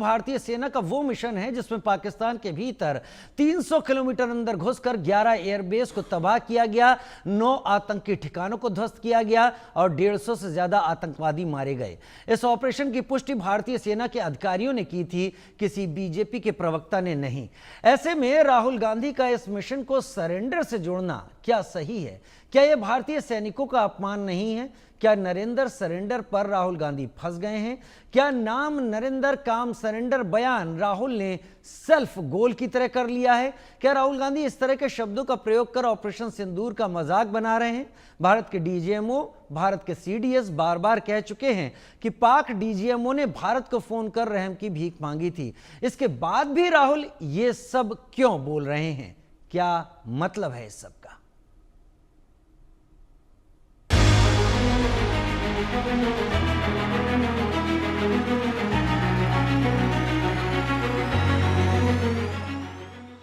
भारतीय सेना का वो मिशन है जिसमें पाकिस्तान के भीतर 300 किलोमीटर अंदर घुसकर 11 एयरबेस को तबाह किया गया, 9 आतंकी ठिकानों को ध्वस्त किया गया और 150 से ज्यादा आतंकवादी मारे गए। इस ऑपरेशन की पुष्टि भारतीय सेना के अधिकारियों ने की थी, किसी बीजेपी के प्रवक्ता ने नहीं। ऐसे में राहुल गांधी का इस मिशन को सरेंडर से जोड़ना क्या सही है? क्या यह भारतीय सैनिकों का अपमान नहीं है? क्या नरेंद्र सरेंडर पर राहुल गांधी फंस गए हैं? क्या नाम नरेंद्र काम सरेंडर बयान राहुल ने सेल्फ गोल की तरह कर लिया है? क्या राहुल गांधी इस तरह के शब्दों का प्रयोग कर ऑपरेशन सिंदूर का मजाक बना रहे हैं? भारत के डीजीएमओ, भारत के सीडीएस बार बार कह चुके हैं कि पाक डीजीएमओ ने भारत को फोन कर रहम की भीख मांगी थी। इसके बाद भी राहुल ये सब क्यों बोल रहे हैं? क्या मतलब है इस सब का?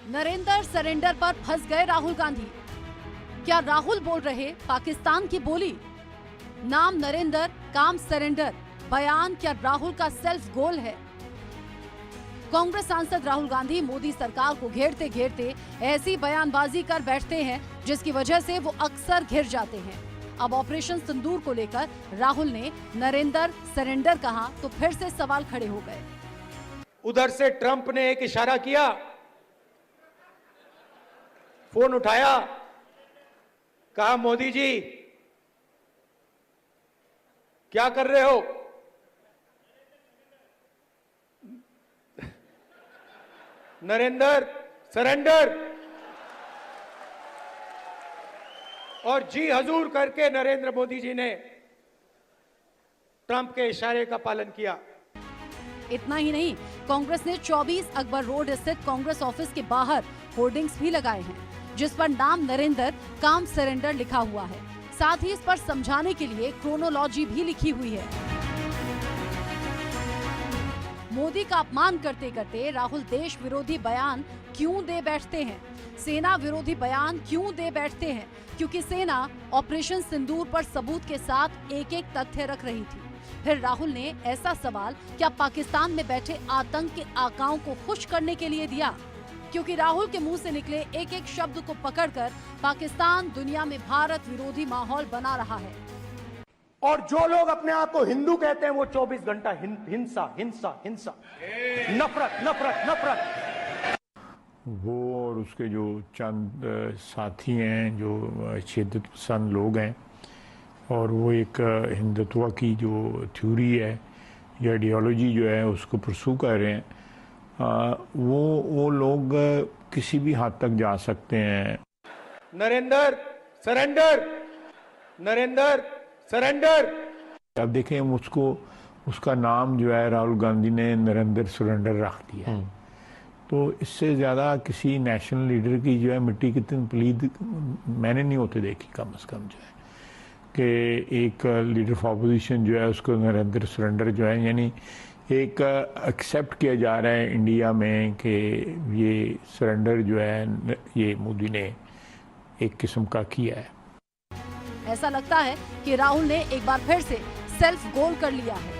नरेंद्र सरेंडर पर फंस गए राहुल गांधी। क्या राहुल बोल रहे पाकिस्तान की बोली? नाम नरेंद्र, काम सरेंडर, बयान क्या राहुल का सेल्फ गोल है? कांग्रेस सांसद राहुल गांधी मोदी सरकार को घेरते घेरते ऐसी बयानबाजी कर बैठते हैं जिसकी वजह से वो अक्सर घिर जाते हैं। अब ऑपरेशन सिंदूर को लेकर राहुल ने नरेंद्र सरेंडर कहा तो फिर से सवाल खड़े हो गए। उधर से ट्रंप ने एक इशारा किया, फोन उठाया, कहा मोदी जी क्या कर रहे हो? नरेंद्र सरेंडर, और जी हजूर करके नरेंद्र मोदी जी ने ट्रंप के इशारे का पालन किया। इतना ही नहीं, कांग्रेस ने 24 अकबर रोड स्थित कांग्रेस ऑफिस के बाहर होर्डिंग्स भी लगाए हैं जिस पर नाम नरेंद्र काम सरेंडर लिखा हुआ है। साथ ही इस पर समझाने के लिए क्रोनोलॉजी भी लिखी हुई है। मोदी का अपमान करते करते राहुल देश विरोधी बयान क्यों दे बैठते हैं? सेना विरोधी बयान क्यों दे बैठते हैं? क्योंकि सेना ऑपरेशन सिंदूर पर सबूत के साथ एक एक तथ्य रख रही थी। फिर राहुल ने ऐसा सवाल क्या पाकिस्तान में बैठे आतंक के आकाओं को खुश करने के लिए दिया? क्योंकि राहुल के मुंह से निकले एक एक शब्द को पकड़कर पाकिस्तान दुनिया में भारत विरोधी माहौल बना रहा है। और जो लोग अपने आप को हिंदू कहते हैं वो 24 घंटा हिंसा हिंसा हिंसा, नफरत नफरत नफरत। वो और उसके जो चंद साथी हैं जो शिद्दत पसंद लोग हैं और वो एक हिंदुत्व की जो थ्योरी है या आइडियोलॉजी जो है उसको परसू कर रहे हैं, वो लोग किसी भी हद तक जा सकते हैं। Narendra surrender, Narendra surrender. अब देखें उसका नाम जो है राहुल गांधी ने नरेंद्र सरेंडर रख दिया है। तो इससे ज़्यादा किसी नेशनल लीडर की जो है मिट्टी कितनी पलीद मैंने नहीं होते देखी कम से कम जो है कि एक लीडर ऑफ अपोजिशन जो है उसको नरेंद्र सरेंडर जो है यानी एक एक्सेप्ट किया जा रहा है इंडिया में कि ये सरेंडर जो है ये मोदी ने एक किस्म का किया है। ऐसा लगता है कि राहुल ने एक बार फिर से सेल्फ गोल कर लिया है,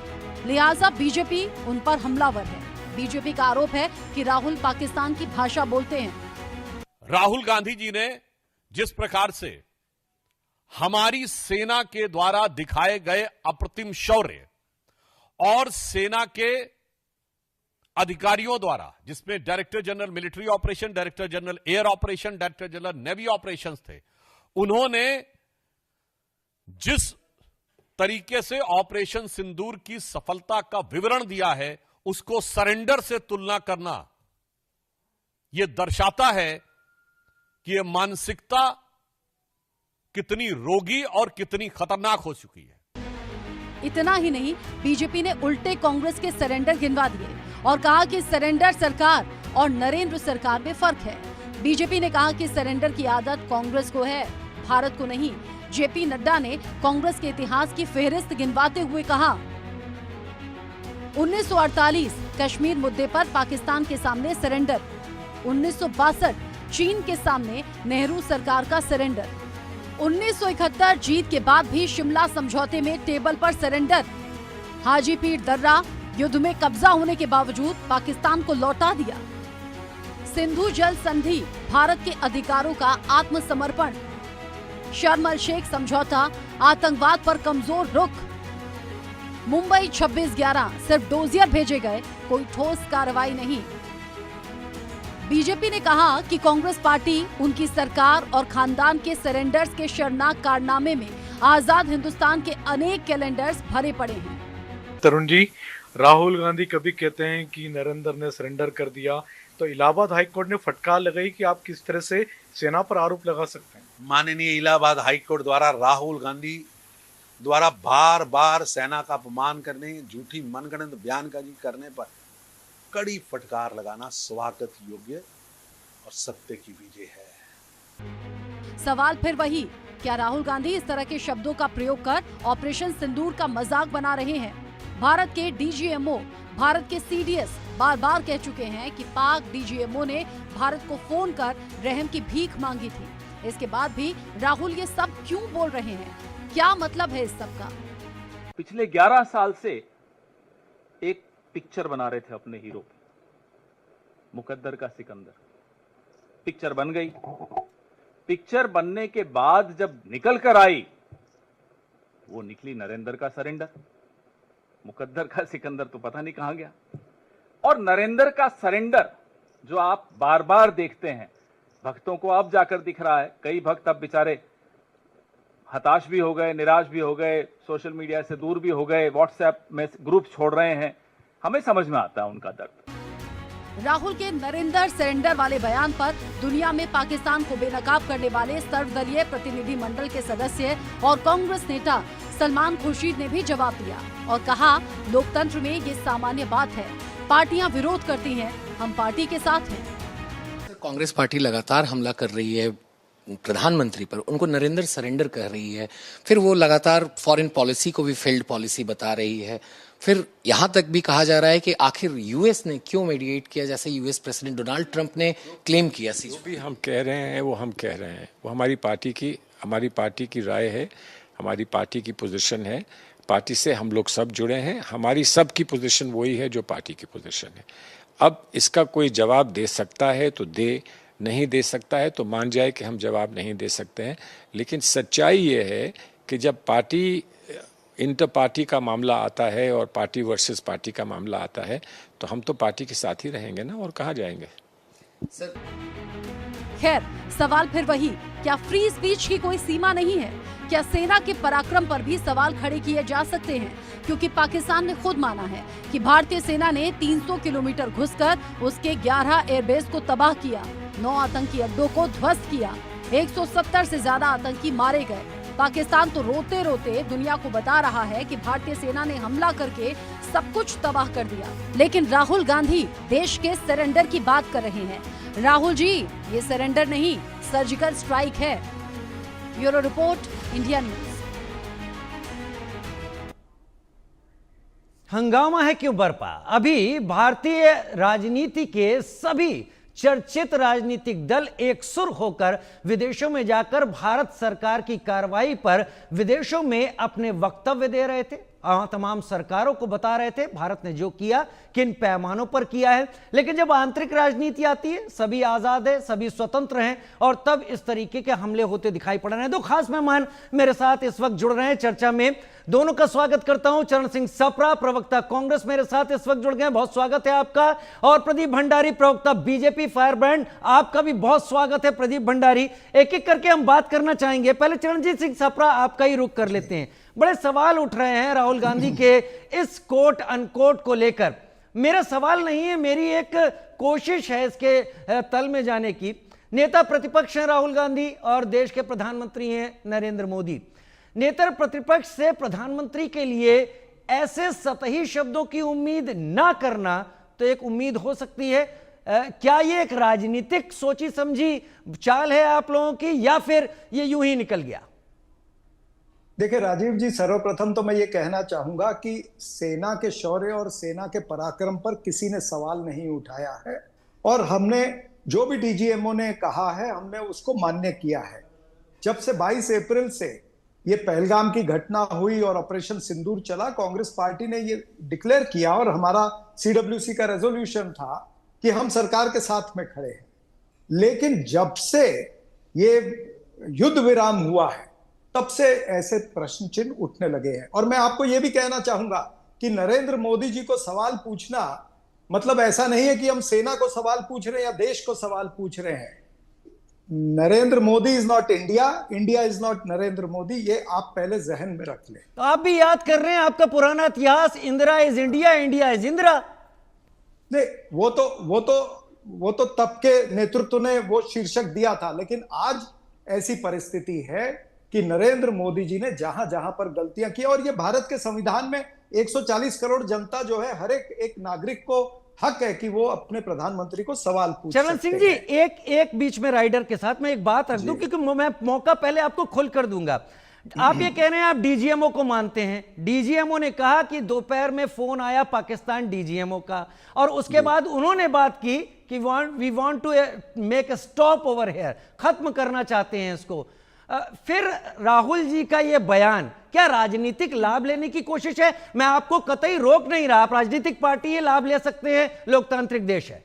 लिहाजा बीजेपी उन पर हमलावर है। बीजेपी का आरोप है कि राहुल पाकिस्तान की भाषा बोलते हैं। राहुल गांधी जी ने जिस प्रकार से हमारी सेना के द्वारा दिखाए गए अप्रतिम शौर्य और सेना के अधिकारियों द्वारा, जिसमें director general military operation, director general air operation, director general navy operations थे, उन्होंने जिस तरीके से ऑपरेशन सिंदूर की सफलता का विवरण दिया है उसको सरेंडर से तुलना करना यह दर्शाता है कि यह मानसिकता कितनी रोगी और कितनी खतरनाक हो चुकी है। इतना ही नहीं, बीजेपी ने उल्टे कांग्रेस के सरेंडर गिनवा दिए और कहा कि सरेंडर सरकार और नरेंद्र सरकार में फर्क है। बीजेपी ने कहा कि सरेंडर की आदत कांग्रेस को है, भारत को नहीं। जेपी नड्डा ने कांग्रेस के इतिहास की फेहरिस्त गिनवाते हुए कहा, 1948 कश्मीर मुद्दे पर पाकिस्तान के सामने सरेंडर, 1962 चीन के सामने नेहरू सरकार का सरेंडर, 1971 जीत के बाद भी शिमला समझौते में टेबल पर सरेंडर, हाजी पीर दर्रा युद्ध में कब्जा होने के बावजूद पाकिस्तान को लौटा दिया। सिंधु जल संधि भारत के अधिकारों का आत्मसमर्पण। शर्म अल शेख समझौता आतंकवाद पर कमजोर रुख। मुंबई 26/11 सिर्फ डोजियर भेजे गए, कोई ठोस कार्रवाई नहीं। बीजेपी ने कहा कि कांग्रेस पार्टी उनकी सरकार और खानदान के सरेंडर्स के शर्मनाक कारनामे में आजाद हिंदुस्तान के अनेक कैलेंडर्स भरे पड़े हैं। तरुण जी, राहुल गांधी कभी कहते हैं कि नरेंद्र ने सरेंडर कर दिया, तो इलाहाबाद हाईकोर्ट ने फटकार लगाई कि आप किस तरह से सेना पर आरोप लगा सकते हैं। माननीय इलाहाबाद हाईकोर्ट द्वारा राहुल गांधी द्वारा बार बार सेना का अपमान करने, झूठी मनगढ़ंत बयानबाजी करने पर कड़ी फटकार लगाना स्वागत योग्य और सत्य की विजय है। सवाल फिर वही, क्या राहुल गांधी इस तरह के शब्दों का प्रयोग कर ऑपरेशन सिंदूर का मजाक बना रहे हैं? भारत के डीजीएमओ, भारत के सीडीएस बार बार कह चुके हैं कि पाक डीजीएमओ ने भारत को फोन कर रहम की भीख मांगी थी। इसके बाद भी राहुल ये सब क्यों बोल रहे हैं? क्या मतलब है इस सब का? पिछले 11 साल से एक पिक्चर बना रहे थे अपने हीरो की, मुकद्दर का सिकंदर। पिक्चर बन गई। पिक्चर बनने के बाद जब निकल कर आई, वो निकली नरेंद्र का सरेंडर। मुकद्दर का सिकंदर तो पता नहीं कहां गया। और नरेंद्र का सरेंडर जो आप बार बार देखते हैं, भक्तों को अब जाकर दिख रहा है। कई भक्त अब बेचारे हताश भी हो गए, निराश भी हो गए, सोशल मीडिया से दूर भी हो गए, व्हाट्सएप में ग्रुप छोड़ रहे हैं। हमें समझ में आता है उनका दर्द। राहुल के नरेंद्र सरेंडर वाले बयान पर दुनिया में पाकिस्तान को बेनकाब करने वाले सर्वदलीय प्रतिनिधि मंडल के सदस्य और कांग्रेस नेता सलमान खुर्शीद ने भी जवाब दिया और कहा, लोकतंत्र में ये सामान्य बात है। पार्टियां विरोध करती हैं, हम पार्टी के साथ हैं। कांग्रेस पार्टी लगातार हमला कर रही है प्रधानमंत्री पर, उनको नरेंद्र सरेंडर कह रही है, फिर वो लगातार फॉरेन पॉलिसी को भी फेल्ड पॉलिसी बता रही है, फिर यहाँ तक भी कहा जा रहा है कि आखिर यूएस ने क्यों मीडिएट किया, जैसे यूएस प्रेसिडेंट डोनाल्ड ट्रंप ने क्लेम किया। जो भी हम कह रहे हैं वो हम कह रहे हैं, वो हमारी पार्टी की राय है, हमारी पार्टी की पोजीशन है। पार्टी से हम लोग सब जुड़े हैं, हमारी सब की पोजीशन वही है जो पार्टी की पोजीशन है। अब इसका कोई जवाब दे सकता है तो दे, नहीं दे सकता है तो मान जाए कि हम जवाब नहीं दे सकते हैं। लेकिन सच्चाई ये है कि जब पार्टी इंटर पार्टी का मामला आता है और पार्टी वर्सेस पार्टी का मामला आता है तो हम तो पार्टी के साथ ही रहेंगे ना, और कहाँ जाएंगे। खैर, सवाल फिर वही, क्या फ्री स्पीच की कोई सीमा नहीं है? क्या सेना के पराक्रम पर भी सवाल खड़े किए जा सकते हैं? क्योंकि पाकिस्तान ने खुद माना है कि भारतीय सेना ने 300 किलोमीटर घुसकर उसके 11 एयरबेस को तबाह किया, 9 आतंकी अड्डों को ध्वस्त किया, 170 से ज्यादा आतंकी मारे गए। पाकिस्तान तो रोते रोते दुनिया को बता रहा है कि भारतीय सेना ने हमला करके सब कुछ तबाह कर दिया। लेकिन राहुल गांधी देश के सरेंडर की बात कर रहे हैं। राहुल जी, ये सरेंडर नहीं, सर्जिकल स्ट्राइक है। Bureau report, India news. हंगामा है क्यों बरपा? अभी भारतीय राजनीति के सभी चर्चित राजनीतिक दल एक सुर होकर विदेशों में जाकर भारत सरकार की कार्रवाई पर विदेशों में अपने वक्तव्य दे रहे थे। तमाम सरकारों को बता रहे थे भारत ने जो किया किन पैमानों पर किया है। लेकिन जब आंतरिक राजनीति आती है, सभी आजाद है, सभी स्वतंत्र हैं, और तब इस तरीके के हमले होते दिखाई पड़ रहे हैं। दो खास मेहमान मेरे साथ इस वक्त जुड़ रहे हैं चर्चा में। दोनों का स्वागत करता हूं। चरण सिंह सप्रा, प्रवक्ता कांग्रेस, मेरे साथ इस वक्त जुड़ गए, बहुत स्वागत है आपका। और प्रदीप भंडारी, प्रवक्ता बीजेपी फायरब्रांड, आपका भी बहुत स्वागत है प्रदीप भंडारी। एक एक करके हम बात करना चाहेंगे। पहले चरणजीत सिंह सप्रा, आपका ही रुख कर लेते हैं। बड़े सवाल उठ रहे हैं राहुल गांधी के इस कोट अनकोट को लेकर। मेरा सवाल नहीं है, मेरी एक कोशिश है इसके तल में जाने की। नेता प्रतिपक्ष हैं राहुल गांधी और देश के प्रधानमंत्री हैं नरेंद्र मोदी। नेता प्रतिपक्ष से प्रधानमंत्री के लिए ऐसे सतही शब्दों की उम्मीद ना करना तो एक उम्मीद हो सकती है। क्या ये एक राजनीतिक सोची समझी चाल है आप लोगों की, या फिर ये यूं ही निकल गया? देखिए राजीव जी, सर्वप्रथम तो मैं ये कहना चाहूंगा कि सेना के शौर्य और सेना के पराक्रम पर किसी ने सवाल नहीं उठाया है, और हमने जो भी डीजीएमओ ने कहा है हमने उसको मान्य किया है। जब से 22 अप्रैल से ये पहलगाम की घटना हुई और ऑपरेशन सिंदूर चला, कांग्रेस पार्टी ने ये डिक्लेयर किया और हमारा सीडब्ल्यूसी का रेजोल्यूशन था कि हम सरकार के साथ में खड़े हैं। लेकिन जब से ये युद्ध विराम हुआ है तब से ऐसे प्रश्न चिन्ह उठने लगे हैं। और मैं आपको यह भी कहना चाहूंगा कि नरेंद्र मोदी जी को सवाल पूछना मतलब ऐसा नहीं है कि हम सेना को सवाल पूछ रहे हैं या देश को सवाल पूछ रहे हैं। Narendra Modi is not India, India is not Narendra Modi, ये आप पहले जहन में रख लें। तो आप भी याद कर रहे हैं आपका पुराना इतिहास, Indira is India, India is Indira. नहीं, वो तो तब के नेतृत्व ने वो शीर्षक दिया था, लेकिन आज ऐसी परिस्थिति है कि नरेंद्र मोदी जी ने जहां जहां पर गलतियां की, और ये भारत के संविधान में 140 करोड़ जनता जो है, हर एक नागरिक को हक है कि वो अपने प्रधानमंत्री को सवाल पूछ चरण सिंह जी, एक बीच में राइडर के साथ मैं एक बात रख दूं, क्योंकि मैं मौका पहले आपको खुल कर दूंगा। आप ये कह रहे हैं आप डीजीएमओ को मानते हैं। डीजीएमओ ने कहा कि दोपहर में फोन आया पाकिस्तान डीजीएमओ का, और उसके बाद उन्होंने बात की कि we want to make a stop over here, खत्म करना चाहते हैं इसको। फिर राहुल जी का यह बयान क्या राजनीतिक लाभ लेने की कोशिश है? मैं आपको कतई रोक नहीं रहा, आप राजनीतिक पार्टी है, लाभ ले सकते हैं, लोकतांत्रिक देश है।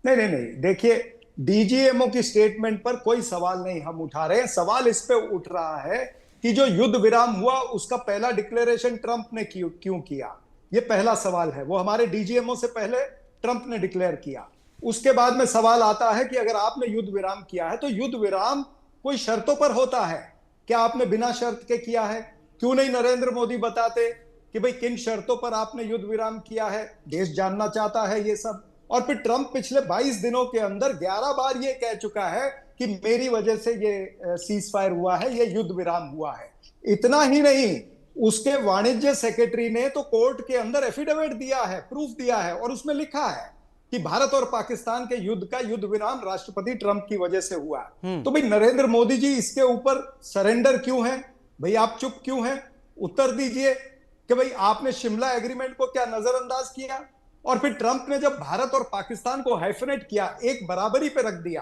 नहीं, देखिए, डीजीएमओ की स्टेटमेंट पर कोई सवाल नहीं हम उठा रहे हैं। सवाल इस पे उठ रहा है कि जो युद्ध विराम हुआ उसका पहला डिक्लेरेशन ट्रंप ने क्यों किया, यह पहला सवाल है। वो हमारे डीजीएमओ से पहले ट्रंप ने डिक्लेयर किया। उसके बाद में सवाल आता है कि अगर आपने युद्ध विराम किया है तो युद्ध विराम कोई शर्तों पर होता है, क्या आपने बिना शर्त के किया है? क्यों नहीं नरेंद्र मोदी बताते कि भाई किन शर्तों पर आपने युद्ध विराम किया है? देश जानना चाहता है ये सब। और फिर ट्रंप पिछले 22 दिनों के अंदर 11 बार ये कह चुका है कि मेरी वजह से ये सीज फायर हुआ है, ये युद्ध विराम हुआ है। इतना ही नहीं, उसके वाणिज्य सेक्रेटरी ने तो कोर्ट के अंदर एफिडेविट दिया है, प्रूफ दिया है, और उसमें लिखा है कि भारत और पाकिस्तान के युद्ध का युद्ध विराम राष्ट्रपति ट्रंप की वजह से हुआ। तो भाई नरेंद्र मोदी जी इसके ऊपर सरेंडर क्यों हैं? भाई आप चुप क्यों हैं? उत्तर दीजिए कि भाई आपने शिमला एग्रीमेंट को क्या नजरअंदाज किया? और फिर ट्रंप ने जब भारत और पाकिस्तान को हाइफनेट किया, एक बराबरी पे रख दिया,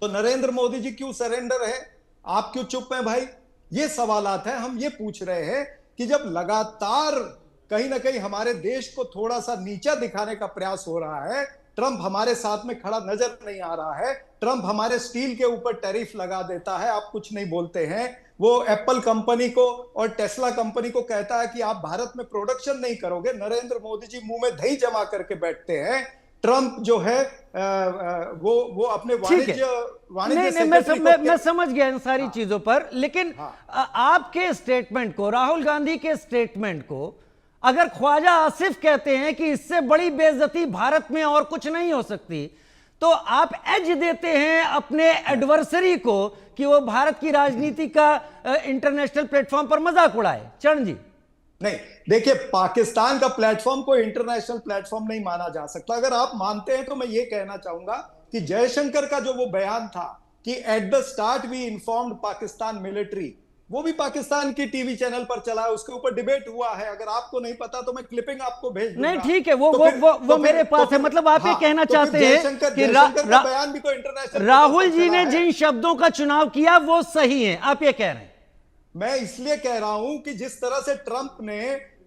तो नरेंद्र मोदी जी क्यों सरेंडर है? आप क्यों चुप हैं भाई? ये सवालात हैं। हम ये पूछ रहे हैं कि जब लगातार कहीं ना कहीं हमारे देश को थोड़ा सा नीचा दिखाने का प्रयास हो रहा है, ट्रंप हमारे साथ में खड़ा नजर नहीं आ रहा है, ट्रंप हमारे स्टील के ऊपर टैरिफ लगा देता है, आप कुछ नहीं बोलते हैं। वो एप्पल कंपनी को और टेस्ला कंपनी को कहता है कि आप भारत में प्रोडक्शन नहीं करोगे। नरेंद्र मोदी जी मुंह में दही जमा करके बैठते हैं। ट्रंप जो है वो अपने वाणिज्य मैं समझ गया इन सारी चीजों पर, लेकिन आपके स्टेटमेंट को, राहुल गांधी के स्टेटमेंट को अगर ख्वाजा आसिफ कहते हैं कि इससे बड़ी बेइज्जती भारत में और कुछ नहीं हो सकती, तो आप एज देते हैं अपने एडवर्सरी को कि वो भारत की राजनीति का इंटरनेशनल प्लेटफॉर्म पर मजाक उड़ाए। चरण जी, नहीं, देखिए, पाकिस्तान का प्लेटफॉर्म कोई इंटरनेशनल प्लेटफॉर्म नहीं माना जा सकता। अगर आप मानते हैं तो मैं ये कहना चाहूंगा कि जयशंकर का जो वो बयान था कि at the start we informed Pakistan military, वो भी पाकिस्तान की टीवी चैनल पर चला है, उसके ऊपर डिबेट हुआ है। अगर आपको नहीं पता तो मैं क्लिपिंग आपको भेज दूंगा। नहीं, ठीक है, वो मेरे पास है। मतलब आप ये कहना चाहते हैं कि बयान भी तो इंटरनेशनल, राहुल जी ने जिन शब्दों का चुनाव किया वो सही है, आप ये कह रहे हैं? मैं इसलिए कह रहा हूं कि जिस तरह से ट्रंप ने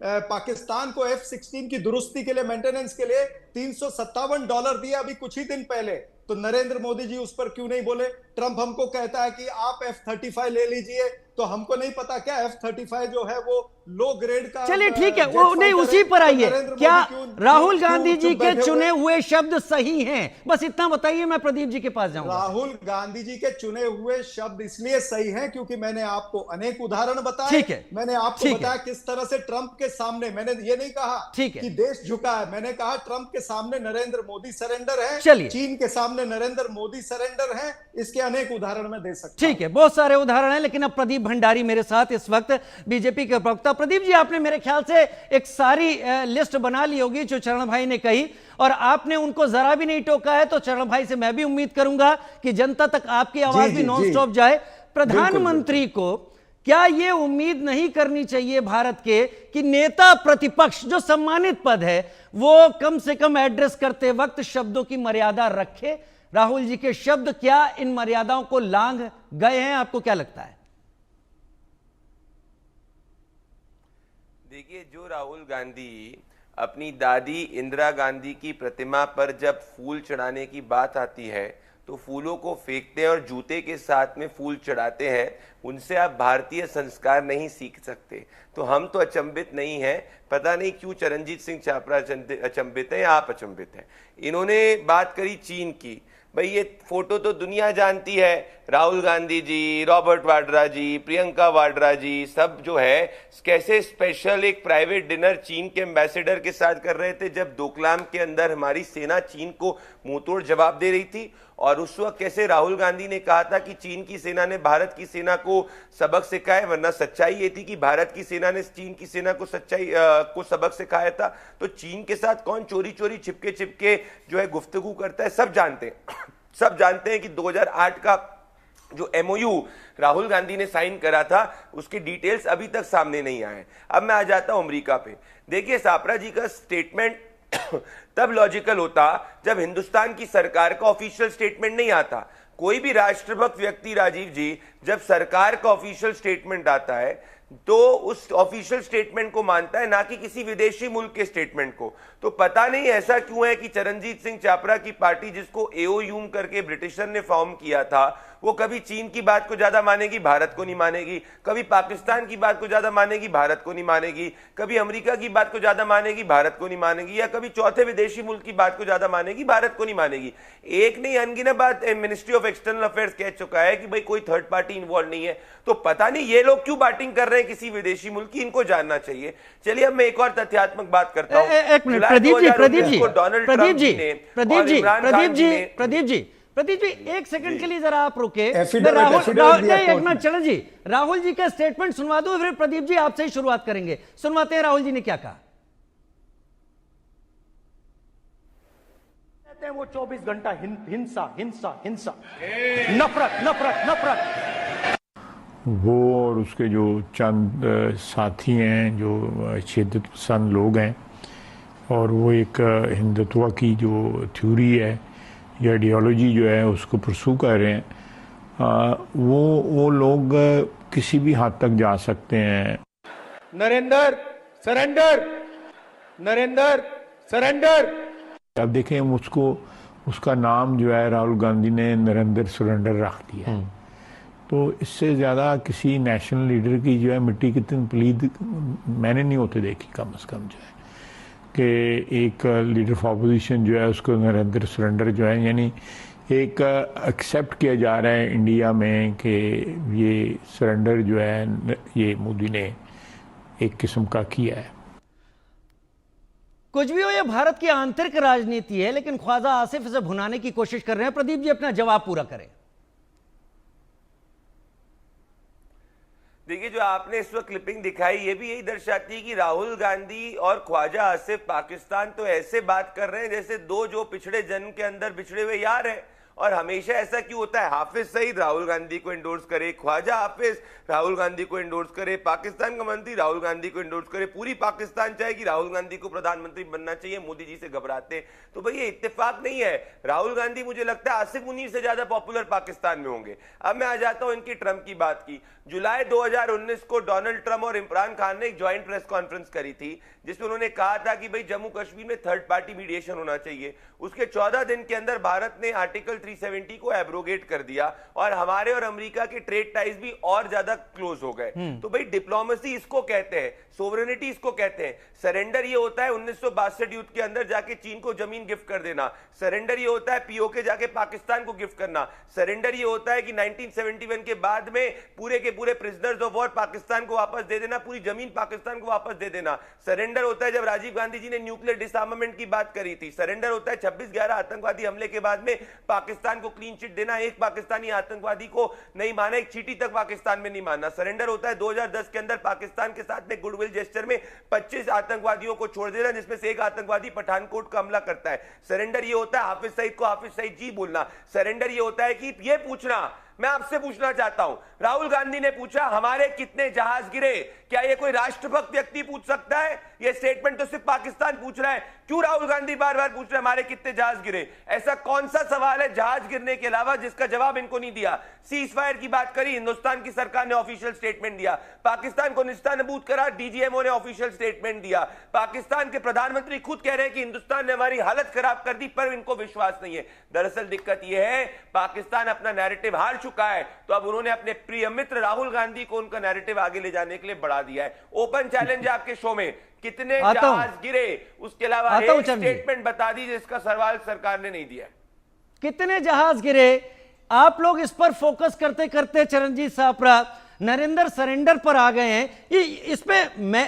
पाकिस्तान को F-16 की दुरुस्ती के लिए, मेंटेनेंस के लिए $357 दिया अभी कुछ ही दिन पहले, तो नरेंद्र मोदी जी उस पर क्यों नहीं बोले? ट्रंप हमको कहता है कि आप F-35 ले लीजिए, तो हमको नहीं पता क्या F-35 जो है वो लो ग्रेड का। चलिए ठीक है, वो नहीं, उसी पर आइए। क्या राहुल गांधी जी के चुने हुए शब्द सही हैं? बस इतना बताइए, मैं प्रदीप जी के पास जाऊंगा। राहुल गांधी जी के चुने हुए शब्द इसलिए सही हैं क्योंकि मैंने आपको अनेक उदाहरण बताए। ठीक है, मैंने आपको बताया किस तरह से ट्रंप के सामने, मैंने ये नहीं कहा कि देश झुका है, मैंने कहा ट्रंप के सामने नरेंद्र मोदी सरेंडर है, चीन के सामने नरेंद्र मोदी सरेंडर है। इसके अनेक उदाहरण मैं दे सकता हूं। ठीक है, बहुत सारे उदाहरण हैं, लेकिन अब प्रदीप भंडारी मेरे साथ इस वक्त, बीजेपी के प्रवक्ता। प्रदीप जी, आपने मेरे ख्याल से एक सारी लिस्ट बना ली होगी जो चरण भाई ने कही, और आपने उनको जरा भी नहीं टोका है, तो चरण भाई से मैं भी उम्मीद करूंगा कि जनता तक आपकी आवाज भी नॉन स्टॉप जाए। प्रधानमंत्री को क्या यह उम्मीद नहीं करनी चाहिए भारत के कि नेता प्रतिपक्ष, जो सम्मानित पद है, वो कम से कम एड्रेस करते वक्त शब्दों की मर्यादा रखे? राहुल जी के शब्द क्या इन मर्यादाओं को लांघ गए हैं? आपको क्या लगता है? देखिए, जो राहुल गांधी अपनी दादी इंदिरा गांधी की प्रतिमा पर जब फूल चढ़ाने की बात आती है तो फूलों को फेंकते हैं और जूते के साथ में फूल चढ़ाते हैं, उनसे आप भारतीय संस्कार नहीं सीख सकते। तो हम तो अचंभित नहीं हैं, पता नहीं क्यों चरणजीत सिंह चापरा अचंभित है या आप अचंभित हैं। इन्होंने बात करी चीन की, भाई ये फोटो तो दुनिया जानती है, राहुल गांधी जी, रॉबर्ट वाड्रा जी, प्रियंका वाड्रा जी सब जो है कैसे स्पेशल एक प्राइवेट डिनर चीन के एम्बेसडर के साथ कर रहे थे, जब डोकलाम के अंदर हमारी सेना चीन को मुंहतोड़ जवाब दे रही थी। और उस वक्त कैसे राहुल गांधी ने कहा था कि चीन की सेना ने भारत की सेना को सबक सिखाया, वरना सच्चाई ये थी कि भारत की सेना ने चीन की सेना को को सबक सिखाया था। तो चीन के साथ कौन चोरी चोरी छिपके छिपके जो है गुफ्तगू करता है, सब जानते हैं। सब जानते हैं कि 2008 का जो MOU राहुल गांधी ने साइन करा था उसके डिटेल्स अभी तक सामने नहीं आए। अब मैं आ जाता हूं अमेरिका पे। देखिए, सापरा जी का स्टेटमेंट तब लॉजिकल होता जब हिंदुस्तान की सरकार का ऑफिशियल स्टेटमेंट नहीं आता। कोई भी राष्ट्रभक्त व्यक्ति, राजीव जी, जब सरकार का ऑफिशियल स्टेटमेंट आता है तो उस ऑफिशियल स्टेटमेंट को मानता है, ना कि किसी विदेशी मुल्क के स्टेटमेंट को। तो पता नहीं ऐसा क्यों है कि चरणजीत सिंह चापरा की पार्टी, जिसको AOUM करके ब्रिटिशर ने फॉर्म किया था, वो कभी चीन की बात को ज्यादा मानेगी, भारत को नहीं मानेगी, कभी पाकिस्तान की बात को ज्यादा मानेगी, भारत को नहीं मानेगी, कभी अमेरिका की बात को ज्यादा मानेगी, भारत को नहीं मानेगी, या कभी चौथे विदेशी मुल्क की बात को ज्यादा मानेगी, भारत को नहीं मानेगी। एक नहीं अनगिनत बात मिनिस्ट्री ऑफ एक्सटर्नल अफेयर्स कह चुका है कि भाई कोई थर्ड पार्टी इन्वॉल्व नहीं है। तो पता नहीं ये लोग क्यों बैटिंग कर रहे हैं किसी विदेशी मुल्क की, इनको जानना चाहिए। चलिए अब मैं एक और तथ्यात्मक बात करता हूं। एक मिनट, प्रदीप जी एक सेकंड के लिए जरा आप रुके। चलो जी, राहुल जी का स्टेटमेंट सुनवा दो, फिर प्रदीप जी आपसे ही शुरुआत करेंगे। सुनवाते हैं राहुल जी ने क्या कहा। कहते हैं वो 24 घंटा हिंसा हिंसा हिंसा, नफरत नफरत नफरत। वो और उसके जो चंद साथी हैं जो शिद्दत पसंद लोग हैं, और वो एक हिंदुत्व की जो थ्योरी है या आइडियोलॉजी जो है उसको परसू कर रहे हैं, वो लोग किसी भी हद तक जा सकते हैं। Narendra surrender, Narendra surrender. अब देखें, उसका नाम जो है राहुल गांधी ने नरेंद्र सरेंडर रख दिया। तो इससे ज़्यादा किसी नेशनल लीडर की जो है मिट्टी कितनी पलीद मैंने नहीं होते देखी, कम से कम जो है कि एक लीडर ऑफ अपोजिशन जो है उसको नरेंद्र सरेंडर जो है, यानी एक एक्सेप्ट किया जा रहा है इंडिया में कि ये सरेंडर जो है ये मोदी ने एक किस्म का किया है। कुछ भी हो, ये भारत की आंतरिक राजनीति है, लेकिन ख्वाजा आसिफ इसे भुनाने की कोशिश कर रहे हैं। प्रदीप जी अपना जवाब पूरा करें। देखिए, जो आपने इस वक्त क्लिपिंग दिखाई, ये भी यही दर्शाती है कि राहुल गांधी और ख्वाजा आसिफ पाकिस्तान तो ऐसे बात कर रहे हैं जैसे दो जो पिछड़े जन्म के अंदर बिछड़े हुए यार हैं। और हमेशा ऐसा क्यों होता है, हाफिज सईद राहुल गांधी को एंडोर्स करे, ख्वाजा हाफिज राहुल गांधी को एंडोर्स करे, पाकिस्तान का मंत्री राहुल गांधी को एंडोर्स करे, पूरी पाकिस्तान चाहे कि राहुल गांधी को प्रधानमंत्री बनना चाहिए, मोदी जी से घबराते। तो भाई ये इत्तेफाक नहीं है। राहुल गांधी मुझे लगता है आसिफ मुनीर से ज्यादा पॉपुलर पाकिस्तान में होंगे। अब मैं आ जाता हूं इनकी ट्रंप की बात की। जुलाई 2019 को डोनाल्ड ट्रंप और इमरान खान ने एक ज्वाइंट प्रेस कॉन्फ्रेंस करी थी जिसमें उन्होंने कहा था कि भाई जम्मू कश्मीर में थर्ड पार्टी मीडिएशन होना चाहिए। उसके 14 दिन के अंदर भारत ने आर्टिकल 370 को एब्रोगेट कर दिया और हमारे और अमेरिका के ट्रेड टाइज भी और ज्यादा क्लोज हो गए। तो भाई डिप्लोमेसी इसको कहते हैं, सोवरेनिटी इसको कहते हैं। सरेंडर ये होता है 1962 युद्ध के अंदर जाके चीन को जमीन गिफ्ट कर देना। सरेंडर ये होता है पीओके जाके पाकिस्तान को गिफ्ट करना। सरेंडर ये होता है कि 1971 के बाद में पूरे के पूरे प्रिजनर्स ऑफ वॉर पाकिस्तान को वापस दे देना, पूरी जमीन पाकिस्तान को वापस दे देना। सरेंडर होता है जब राजीव गांधी जी ने न्यूक्लियर डिसआर्मामेंट की बात करी थी। सरेंडर होता है 26/11 आतंकवादी हमले के बाद में पाकिस्तान को क्लीन चिट देना, एक पाकिस्तानी आतंकवादी को नहीं माना, एक चीटी तक पाकिस्तान में नहीं मानना। सरेंडर होता है 2010 के अंदर पाकिस्तान के साथ में गुडविल जेस्चर में 25 आतंकवादियों को छोड़ देना, जिसमें से एक आतंकवादी पठानकोट का हमला करता है। सरेंडर ये होता है हाफिज सईद को हाफिज सईद जी बोलना। सरेंडर ये होता है कि ये पूछना, मैं आपसे पूछना चाहता हूं, राहुल गांधी ने पूछा हमारे कितने जहाज गिरे, क्या ये कोई राष्ट्रभक्त व्यक्ति पूछ सकता है? ये स्टेटमेंट तो सिर्फ पाकिस्तान पूछ रहा है। क्यों राहुल गांधी बार बार पूछ रहे हमारे कितने जहाज गिरे? ऐसा कौन सा सवाल है जहाज गिरने के अलावा जिसका जवाब इनको नहीं दिया? सीज फायर की बात करी, हिंदुस्तान की सरकार ने ऑफिशियल स्टेटमेंट दिया। पाकिस्तान को निस्तानबूद करा, डीजीएमओ ने ऑफिशियल स्टेटमेंट दिया। पाकिस्तान के प्रधानमंत्री खुद कह रहे हैं कि हिंदुस्तान ने हमारी हालत खराब कर दी, पर इनको विश्वास नहीं है। दरअसल दिक्कत यह है, पाकिस्तान अपना नैरेटिव हार चुका है, तो अब उन्होंने अपने प्रिय मित्र राहुल गांधी को उनका नैरेटिव आगे ले जाने के लिए बढ़ा दिया है। ओपन चैलेंज आपके शो में, कितने जहाज गिरे, उसके अलावा एक स्टेटमेंट बता दीजिए जिसका सवाल सरकार ने नहीं दिया। कितने जहाज गिरे? आप लोग इस पर फोकस करते करते चरणजीत सापरा नरेंद्र सरेंडर पर आ गए हैं। इस पे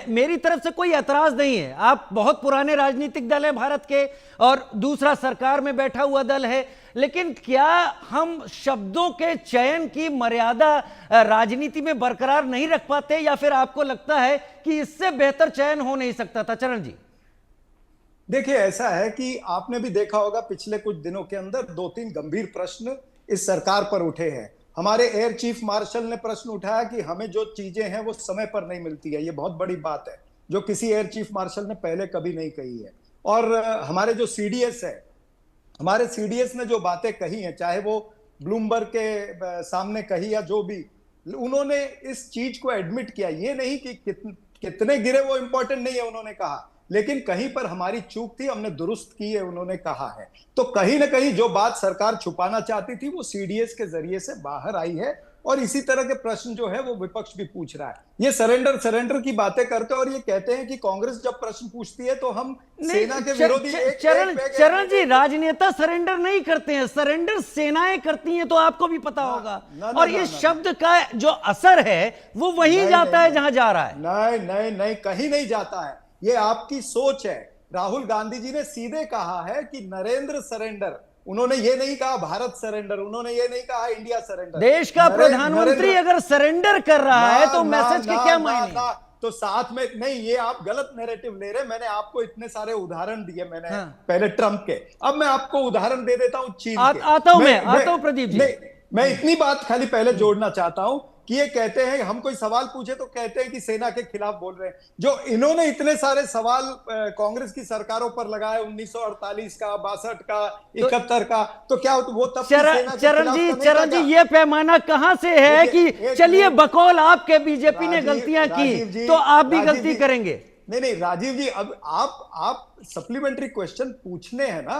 मेरी तरफ से कोई एतराज नहीं है। आप बहुत पुराने राजनीतिक दल है भारत के, और दूसरा सरकार में बैठा हुआ दल है, लेकिन क्या हम शब्दों के चयन की मर्यादा राजनीति में बरकरार नहीं रख पाते, या फिर आपको लगता है कि इससे बेहतर चयन हो नहीं सकता था? चरण जी, देखिए, ऐसा है कि आपने भी देखा होगा पिछले कुछ दिनों के अंदर 2-3 गंभीर प्रश्न इस सरकार पर उठे हैं। हमारे एयर चीफ मार्शल ने प्रश्न उठाया कि हमें जो चीजें हैं वो समय पर नहीं मिलती है। ये बहुत बड़ी बात है जो किसी एयर चीफ मार्शल ने पहले कभी नहीं कही है। और हमारे जो सीडीएस है, हमारे सीडीएस ने जो बातें कही हैं, चाहे वो ब्लूमबर्ग के सामने कही या जो भी, उन्होंने इस चीज को एडमिट किया। ये नहीं कि कितने गिरे वो इंपॉर्टेंट नहीं है, उन्होंने कहा, लेकिन कहीं पर हमारी चूक थी, हमने दुरुस्त की है, उन्होंने कहा है। तो कहीं ना कहीं जो बात सरकार छुपाना चाहती थी वो सीडीएस के जरिए से बाहर आई है, और इसी तरह के प्रश्न जो है वो विपक्ष भी पूछ रहा है। ये सरेंडर की बातें करते हैं और ये कहते हैं कि कांग्रेस जब प्रश्न पूछती है तो हम सेना के विरोधी। चरण जी, राजनेता सरेंडर नहीं करते हैं, सरेंडर सेनाएं करती हैं, तो आपको भी पता होगा। और इस शब्द का जो असर है वो वहीं जाता है जहां जा रहा है। नहीं, कहीं नहीं जाता है। ये आपकी सोच है। राहुल गांधी जी ने सीधे कहा है कि नरेंद्र सरेंडर, उन्होंने ये नहीं कहा भारत सरेंडर, उन्होंने ये नहीं कहा इंडिया सरेंडर। देश का प्रधानमंत्री अगर सरेंडर कर रहा है तो मैसेज के क्या मायने? तो साथ में नहीं, ये आप गलत नैरेटिव ले रहे। मैंने आपको इतने सारे उदाहरण दिए, मैंने पहले ट्रंप के, अब मैं आपको उदाहरण दे देता हूं चीन के। आता हूं प्रदीप जी। मैं इतनी बात खाली पहले जोड़ना चाहता हूं कि ये कहते हैं, हम कोई सवाल पूछे तो कहते हैं कि सेना के खिलाफ बोल रहे हैं। जो इन्होंने इतने सारे सवाल कांग्रेस की सरकारों पर लगाए, 1948 का, 62 का, 71 का, तो क्या वो तब चरण जी, ये पैमाना कहां से है कि चलिए बकौल आपके बीजेपी ने गलतियां की तो आप भी गलती करेंगे? नहीं राजीव जी, अब आप सप्लीमेंट्री क्वेश्चन पूछने हैं ना,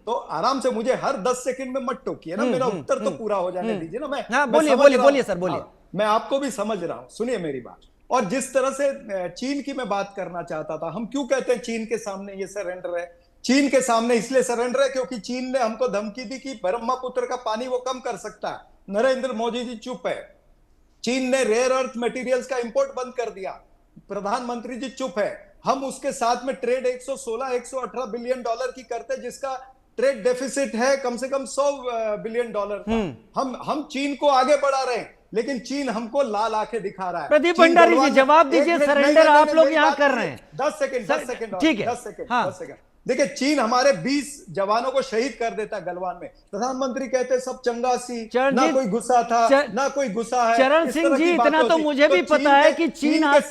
तो आराम से मुझे हर 10 सेकंड में मत टोकिए ना, मेरा उत्तर तो पूरा हो जाने दीजिए ना। बोलिए सर, बोलिए। मैं आपको भी समझ रहा हूं, सुनिए मेरी बात। और जिस तरह से चीन की मैं बात करना चाहता था, हम क्यों कहते हैं चीन के सामने ये सरेंडर है? चीन के सामने इसलिए सरेंडर है क्योंकि चीन ने हमको धमकी दी कि ब्रह्मपुत्र का पानी वो कम कर सकता है। नरेंद्र मोदी जी चुप है। चीन ने रेयर अर्थ मटेरियल्स का इंपोर्ट बंद कर दिया, प्रधानमंत्री जी चुप है। हम उसके साथ में ट्रेड 116-118 बिलियन डॉलर की करते, जिसका ट्रेड डेफिसिट है कम से कम 100 बिलियन डॉलर का। हम चीन को आगे बढ़ा रहे हैं, लेकिन चीन हमको लाल आंखें दिखा रहा है। प्रदीप भंडारी जी, जवाब दीजिए। सरेंडर आप लोग यहाँ कर रहे हैं। 10 सेकंड, ठीक है, 10 सेकंड। देखिए, चीन हमारे 20 जवानों को शहीद कर देता है गलवान में। प्रधानमंत्री कहते हैं सब चंगा सी, ना कोई गुस्सा था, ना कोई गुस्सा है। चरण सिंह जी, इतना तो मुझे भी पता है कि चीन आज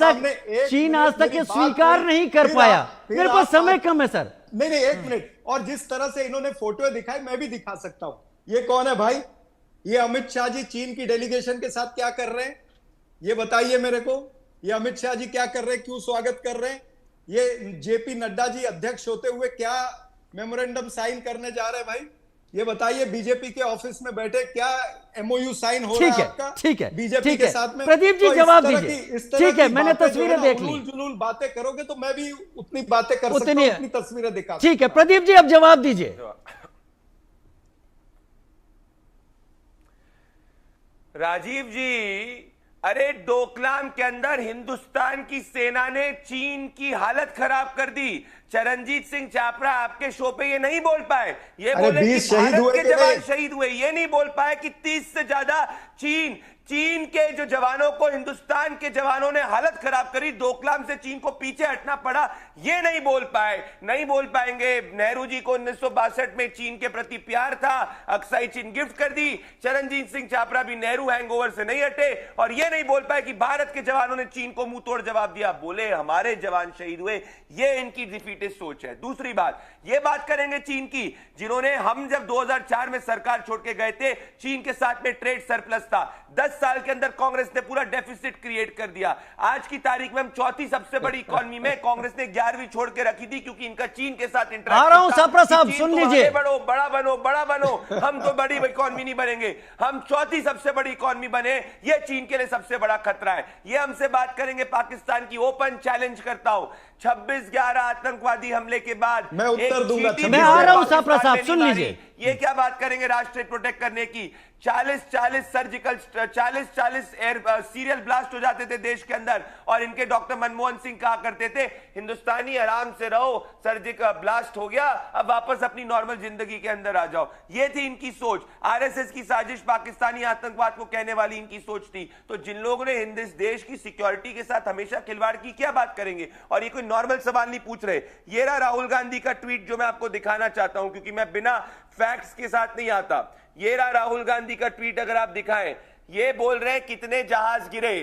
तक स्वीकार नहीं कर पाया। मेरे पास समय कम है सर। नहीं, 1 मिनट। और जिस तरह से इन्होंने फोटो दिखाई, मैं भी दिखा सकता हूं। ये कौन है भाई? ये अमित शाह जी चीन की डेलीगेशन के साथ क्या कर रहे हैं, ये बताइए मेरे को। ये अमित शाह जी क्या कर रहे हैं, क्यों स्वागत कर रहे हैं? ये जेपी नड्डा जी अध्यक्ष होते हुए क्या मेमोरेंडम साइन करने जा रहे हैं भाई? ये बताइए। बीजेपी के ऑफिस में बैठे क्या एमओयू साइन हो रहा है आपका? ठीक है, बीजेपी के साथ में। प्रदीप जी, जवाब दीजिए। ठीक है, मैंने तस्वीरें देख ली। जुलूल बातें करोगे तो मैं भी उतनी बातें कर सकता हूं, उतनी तस्वीरें दिखा। ठीक है प्रदीप जी, अब जवाब दीजिए। राजीव जी, अरे डोकलाम के अंदर हिंदुस्तान की सेना ने चीन की हालत खराब कर दी। चरणजीत सिंह चापरा आपके शो पे ये नहीं बोल पाए, ये बोले कि भारत के जवान शहीद हुए। ये नहीं बोल पाए कि 30 से ज्यादा चीन के जो जवानों को हिंदुस्तान के जवानों ने हालत खराब करी, डोकलाम से चीन को पीछे हटना पड़ा, ये नहीं बोल पाए, नहीं बोल पाएंगे। नेहरू जी को 1962 में चीन के प्रति प्यार था, अक्साई चीन गिफ्ट कर दी। चरणजीत सिंह चापरा भी नेहरू हैंगओवर से नहीं हटे और ये नहीं बोल पाए कि भारत के जवानों ने चीन को मुंह तोड़ जवाब दिया। बोले हमारे जवान शहीद हुए, ये इनकी डिफीटेड सोच है। दूसरी बात, ये बात करेंगे चीन की, जिन्होंने, हम जब 2004 में सरकार छोड़ के गए थे, चीन के साथ में ट्रेड सरप्लस था। 10 साल के अंदर कांग्रेस ने पूरा डेफिसिट क्रिएट कर दिया। आज की तारीख में हम चौथी सबसे बड़ी इकोनॉमी में, कांग्रेस ने 11वीं छोड़ के रखी थी क्योंकि इनका चीन के साथ इंटरेक्शन। आ रहा हूं सापरा साहब, सुन लीजिए। बढ़ो, बड़ा बनो, बड़ा बनो, हम तो बड़ी इकोनॉमी नहीं बनेंगे, हम चौथी सबसे बड़ी इकोनॉमी बने, ये चीन के लिए सबसे बड़ा खतरा है। ये हमसे बात करेंगे पाकिस्तान की। ओपन चैलेंज करता हूं, 26/11 आतंकवादी हमले के बाद मैं उत्तर दूंगा। मैं आ रहा हूं सापरा साहब, सुन लीजिए। ये क्या बात करेंगे राष्ट्र प्रोटेक्ट करने की? 40 सर्जिकल 40 एयर सीरियल ब्लास्ट हो जाते थे देश के अंदर और इनके डॉक्टर मनमोहन सिंह कहा करते थे हिंदुस्तानी आराम से रहो, सर्जिकल ब्लास्ट हो गया, अब वापस अपनी नॉर्मल जिंदगी के अंदर आ जाओ। ये थी इनकी सोच। आरएसएस की साजिश पाकिस्तानी आतंकवाद को कहने वाली इनकी सोच थी। तो जिन लोगों ने हिंद देश की सिक्योरिटी के साथ हमेशा खिलवाड़ की, क्या बात करेंगे? और ये कोई नॉर्मल सवाल नहीं पूछ रहे। ये रहा राहुल गांधी का ट्वीट जो मैं आपको दिखाना चाहता हूं क्योंकि मैं बिना फैक्ट्स के साथ नहीं आता। ये रहा राहुल गांधी का ट्वीट, अगर आप दिखाएं। ये बोल रहे हैं कितने जहाज गिरे,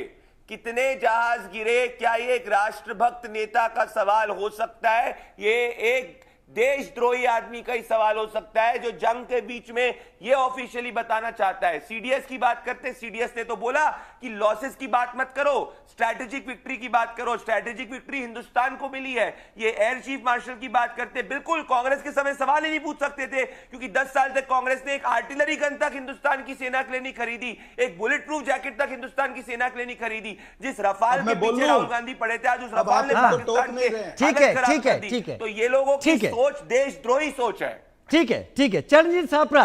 कितने जहाज गिरे। क्या ये एक राष्ट्रभक्त नेता का सवाल हो सकता है? ये एक देशद्रोही आदमी का ही सवाल हो सकता है जो जंग के बीच में ये ऑफिशियली बताना चाहता है। सीडीएस की बात करते, सीडीएस ने तो बोला कि लॉसेस की बात मत करो, स्ट्रैटेजिक विक्ट्री की बात करो। स्ट्रैटेजिक विक्ट्री हिंदुस्तान को मिली है। ये एयर चीफ मार्शल की बात करते, बिल्कुल कांग्रेस के समय सवाल ही नहीं पूछ सकते थे क्योंकि 10 साल तक कांग्रेस ने एक आर्टिलरी गन तक हिंदुस्तान की सेना के लिए नहीं खरीदी, एक बुलेट प्रूफ जैकेट तक हिंदुस्तान की सेना के लिए नहीं खरीदी। जिस रफाल के पीछे राहुल गांधी पड़े थे, आज उस रफाल ने पाकिस्तान के ठीक है। तो ये लोगों की सोच देशद्रोही सोच है। ठीक है चरणजीत सापरा,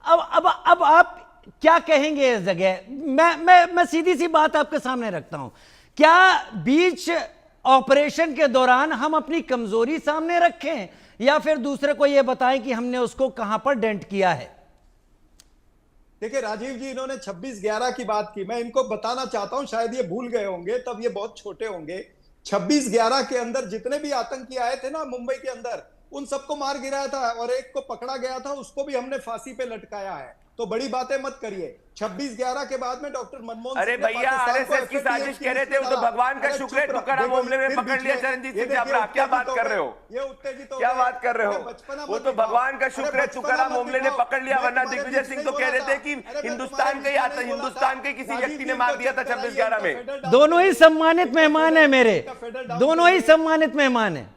अब आप क्या कहेंगे इस जगह? मैं सीधी सी बात आपके सामने रखता हूं। क्या बीच ऑपरेशन के दौरान हम अपनी कमजोरी सामने रखें या फिर दूसरे को यह बताएं कि हमने उसको कहां पर डेंट किया है? देखिए राजीव जी, इन्होंने 26/11 की बात की। मैं इनको बताना चाहता हूं, शायद ये भूल गए होंगे, तब ये बहुत छोटे होंगे। 26/11 के अंदर जितने भी आतंकी आए थे ना मुंबई के अंदर, उन सबको मार गिराया था और एक को पकड़ा गया था, उसको भी हमने फांसी पे लटकाया है। तो बड़ी बातें मत करिए। 26/11 के बाद में डॉक्टर मनमोहन, अरे भैया आरएसएस की साजिश कह रहे थे, वो तो भगवान का शुक्र है तुकाराम मामले में पकड़ लिया चरणजीत सिंह चापरा। क्या बात कर रहे हो? ये उत्तेजित हो, क्या बात कर रहे हो? वो तो भगवान का शुक्र है तुकाराम मामले ने पकड़ लिया, वरना दिग्विजय सिंह तो कह रहे थे कि हिंदुस्तान के किसी व्यक्ति ने मार दिया था 26/11 में। दोनों ही सम्मानित मेहमान है मेरे, दोनों ही सम्मानित मेहमान है।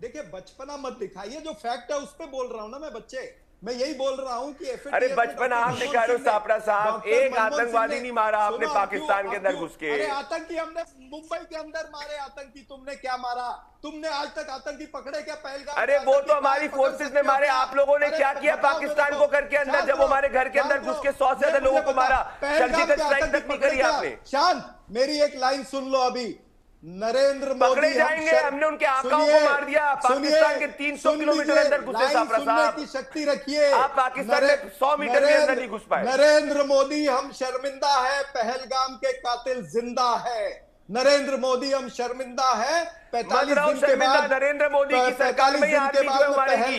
देखिए बचपना मत दिखाइए, जो फैक्ट है उस पे बोल रहा हूं ना मैं बच्चे। मैं यही बोल रहा हूं कि अरे बचपन आप दिखा रहे हो सापरा साहब, एक आतंकवादी नहीं मारा आपने पाकिस्तान के अंदर घुस के। अरे आतंकी हमने मुंबई के अंदर मारे आतंकी, तुमने क्या मारा? तुमने आज तक आतंकी पकड़े क्या? पहलगाम? अरे वो तो हमारी फोर्सेस ने मारे, आप लोगों ने क्या किया पाकिस्तान को करके अंदर, जब हमारे घर के अंदर घुस के 100 से ज्यादा लोगों को मारा, सर्जिकल स्ट्राइक तक नहीं करी आपने। शांत, मेरी एक लाइन सुन लो। अभी नरेंद्र मोदी पकड़े जाएंगे, हमने उनके आकाओं को मार दिया। पाकिस्तान के 300 किलोमीटर अंदर घुसे सापरा साहब की शक्ति रखिए। आप पाकिस्तान में 100 मीटर के अंदर नहीं घुस पाए। नरेंद्र मोदी, हम शर्मिंदा है, पहलगाम के कातिल जिंदा है। नरेंद्र मोदी, हम शर्मिंदा है। 45 दिन के बाद नरेंद्र मोदी की सरकार में आर्मी जो हमारी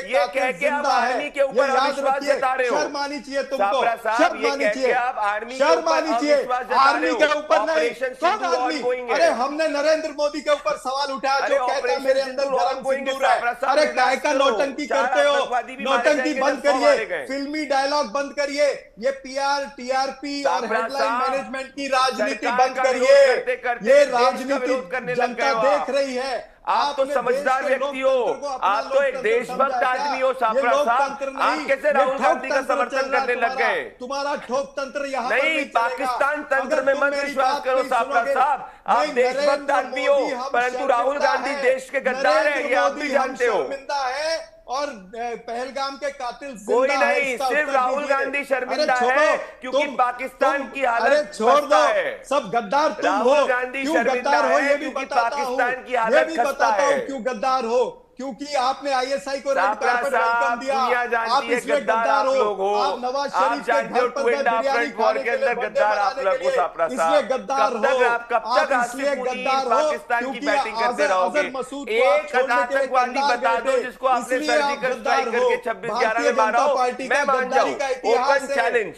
ये कह के आप आर्मी के ऊपर अविश्वास जता रहे हो। शर्म आनी चाहिए तुमको, शर्म आनी चाहिए। आप आर्मी शर्म आनी चाहिए, आर्मी के ऊपर नहीं। कौन आर्मी? अरे हमने नरेंद्र मोदी के ऊपर सवाल उठाया जो कहता है मेरे अंदर गरम सिंदूर है। अरे काय का नौटंकी करते हो? नौटंकी बंद करिए, फिल्मी डायलॉग बंद करिए, ये पीआर टीआरपी और हेडलाइन मैनेजमेंट की राजनीति बंद करिए। ये राजनीति जनता देख रही है। आप तो समझदार व्यक्ति हो, आप तो एक देशभक्त आदमी हो सापरा साहब। आप कैसे राहुल गांधी का समर्थन करने लग गए? तुम्हारा ठोक तंत्र यहाँ नहीं, पाकिस्तान तंत्र में मत विश्वास करो सापरा साहब। आप देशभक्त आदमी हो, परंतु राहुल गांधी देश के गद्दार है, ये आप भी जानते हो। शर्मिंदा है और पहलगाम के कातिल कोई नहीं, सिर्फ राहुल गांधी शर्मिंदा है क्योंकि पाकिस्तान की हालत छोड़ दो। सब गद्दार तुम हो। राहुल गांधी क्यों गद्दार हो ये भी पाकिस्तान की हालत बताता हूं क्यों गद्दार हो। क्योंकि आपने आईएसआई को रेड सापरा कार्पेट साहब, वेलकम दिया। दुनिया आप जानती है इसलिए गद्दार गद्दार आप लोग हो। आप नवाज आप शरीफ के जानते हो घर पर टू एंड हाफ बिरयानी फ्रंट वॉर खाने के के लिए अंदर बर्थडे गद्दार आप मनाने लोग के हो। लिए सापरा इसलिए साहब, गद्दार कब तक हो। आप कब तक इसलिए आसिफ मुनीर गद्दार हो पाकिस्तान की क्योंकि बैटिंग करते अजहर रहोगे। मसूद को आप एक छोड़ने के लिए आतंकवादी कन्नार बता गए दो थे, जिसको आपने इसलिए आप सर्जिकल गद्दार स्ट्राइक हो। करके 26/11 भारतीय में मारा जनता हो, पार्टी मैं का मान गद्दारी जाऊं। का इतिहास ओपन है। चैलेंज।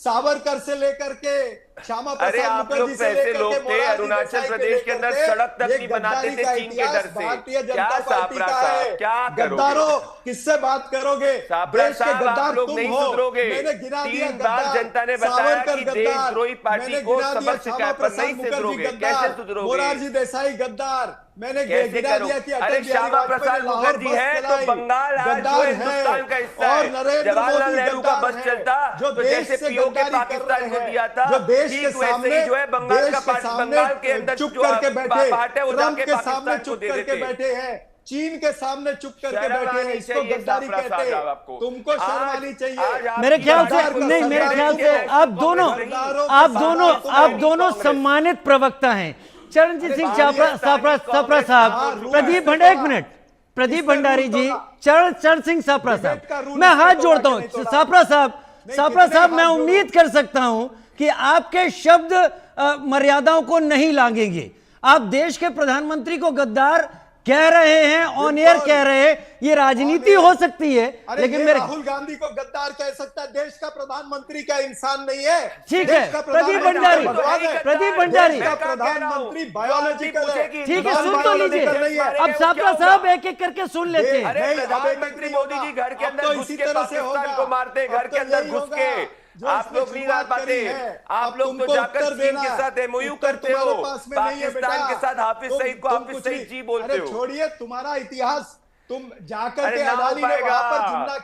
सावरकर से लेकर के श्यामा अरे प्रसाद आप लोग मुखर्जी से पैसे लेकर लोग के थे, मोरारजी अरुणाचल देसाई प्रदेश के अंदर सड़क तक ये नहीं बनाते गद्दारी थे का चीन के इतिहास डर से। भारतीय क्या जनता पार्टी सापरा का साहब, है। क्या करोगे? गद्दारों किससे बात करोगे? सापरा देश के साहब, गद्दार आप लोग तुम नहीं हो। सुधरोगे। मैंने गिना दिया 3 बार गद्दार, जनता ने बताया सावरकर कि गद्दार, देशद्रोही पार्टी मैंने को गिना दिया सबक श्यामा सिखाया, पर प्रसाद नहीं मुखर्जी सुधरोगे। गद्दार, कैसे सुधरोगे? मोरारजी देसाई गद्दार, मैंने कैसे गिना करो? दिया कि अरे अटल बिहारी श्यामा वाजपेयी प्रसाद ने लाहौर मुखर्जी बस है तो चलाई, बंगाल आज जो गद्दार है। हिंदुस्तान का हिस्सा और है। नरेंद्र जवाहरलाल मोदी नेहरू का गद्दार बस है, चलता जो तो देश जैसे से पीओके गद्दारी कर पाकिस्तान रहे को हैं, दिया था, जो देश ठीक के वैसे सामने ही जो है बंगाल देश का के सामने बंगाल के अंदर चुप जो करके बैठे, पार्ट है वो ट्रंप जाके के सामने पाकिस्तान को चुप दे करके देते। बैठे हैं, चीन के सामने चुप करके शर्म बैठे हैं, आनी इसको चाहिए गद्दारी सापरा कहते हैं। साहब आपको। तुमको शर्म आज- आनी चाहिए। आज आप मेरे ख्याल से गद्दार का नहीं, मेरे सरदार ख्याल तुम से हो। आप दोनों गद्दारों के आप सरदार दोनों तुम आप हो। दोनों सम्मानित प्रवक्ता हैं। चरणजीत सिंह सापरा साहब, प्रदीप भंडारी, एक मिनट, प्रदीप भंडारी जी, चरण सिंह सापरा साहब, मैं हाथ जोड़ता हूं। सापरा साहब, मैं उम्मीद कर सकता हूं कि आपके शब्द मर्यादाओं को नहीं लांघेंगे। आप देश के प्रधानमंत्री को गद्दार कह रहे हैं, ऑन एयर कह रहे हैं, ये राजनीति हो सकती है, लेकिन मेरे राहुल गांधी को गद्दार कह सकता है? देश का प्रधानमंत्री का इंसान नहीं है। ठीक है, प्रदीप भंडारी, का प्रधानमंत्री बायोलॉजिकल है। ठीक है, सुन तो लीजिए। अब सापरा साहब एक एक करके सुन लेते हैं। अरे प्रधानमंत्री मोदी जी घर के अंदर घुस के पाकिस्तान को मारते हैं, घर के अंदर घुस के। आप लोग नहीं आ पाते, आप लोग तो जाकर चीन के साथ एमओयू करते हो, पाकिस्तान के साथ हाफिज सईद को हाफिज सईद जी बोलते हो। छोड़िए तुम्हारा इतिहास, तुम जाकर अरे के ना हो अडानी ने पाएगा, वहां पर